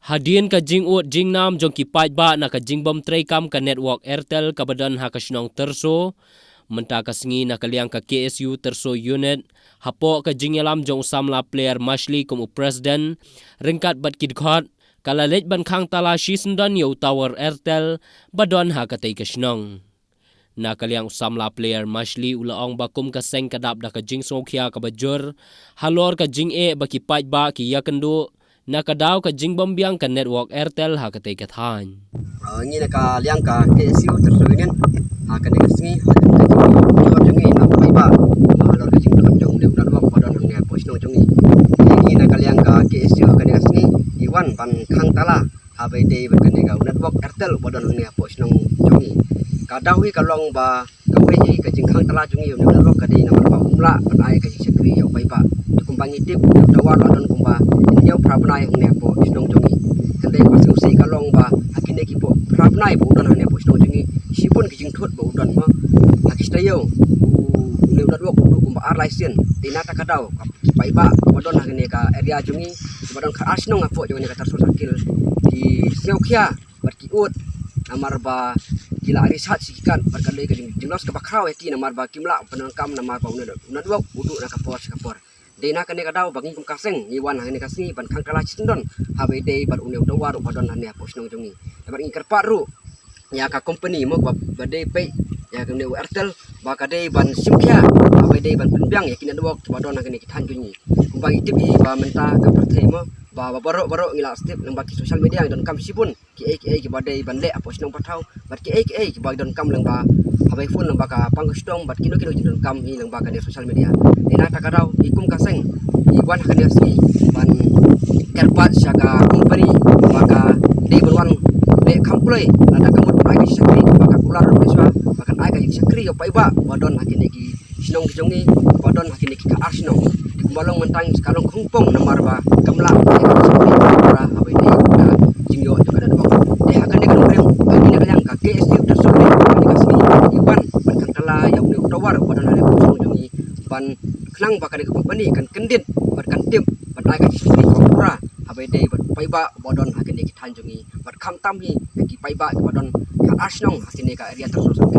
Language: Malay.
Hadian ka jing ut jing nam jong ki pai ba na ka jing bom tray kam ka network Airtel ka badan ha ka snong terso menta ka sngi na kaliang ka KSU terso unit hapo ka jing yalam jong samla player Mashli kum president ringkat bat kid khot kala lej ban khang tala shi sundan yo tower Airtel badon ha ka tay ka snong na kaliang samla player Mashli ulaong bakum ka seng kadap da ka jing songkhia ka bajur halor ka jing e ba ki pai ba ki yakendu nakadaw ka jingbom biang ka network Airtel ha katay kathan. Ni naka liang ka KSU tersuinin ha ka negasngi ha ka jungi na paiba halor ka jing dalam jong leu dalwa padon hang pos no jungi ni naka liang ka KSU ka negasngi iwan ban khang tala ha bai dei ba ka nega network Airtel padon hang pos no jungi kadaw hi kalong ba ka bai ka jing khang tala jungi yo network ka dei na ba umla panai ka jing sekri yo paiba kumbangi tip dawar adon kumba yo prabnai hne po snong jongi hande ko susi kalong ba hakine ki po prabnai bo don hne po snong jongi sipun ki jing thot bo don ma hakistayo ne udad wok du kumba ar license tinata kadau ki pai ba bodon hne ka area jongi bodon ka asnong apo jongi ka tarso sakil di seukhia bar ki ut namar ba gila risat sikan barkale ka jinglos ka bakraw ki namar ba kimla penangkam namar ba unad wok udu na kapor dena kene kadau bangi kum kaseng iwan hane kasni ban khang kala cindon habe dei bar uneu dawar badon hane posnong jongi bar ingker paru ya ka company mo ba dei pe ya ka uneu Airtel ba ka dei ban simkhia habe dei ban penbiang ya kina dawak badon hane kitan jongi kumbangi tipi ba menta ka perthai mo ba baro ngila step nang baki social media don kam sipun ki ki ba dei ban le posnong pathau bar ki ba don kam lang ba habe phone nang baka pangstong bat kino don kam hi nang baka di social media dena takarau ikum kaseng iwan hakane si ban kerpat syaga company baka de berwan de kamploi ada kamut pai ki sakri baka kular beswa baka ai ka sakri yo paiba badon hakine ki sinong jongi badon hakine ki ka arsno di kumbalong mentang sekalong kungpong namar ba kamla sakri para habe de jingyo to kada dok de hakane kan rem bagi kalian ka KSU tersulit kasih iwan ban kantala yang ne tawar badon hane jongi ban klang bakal company kan kendit bat kan tim bat ai ka sini kopra habe dei bat paiba bodon hakene ki thanjungi bat kham tam hi ki paiba bodon ka asnong hasine ka area tersusun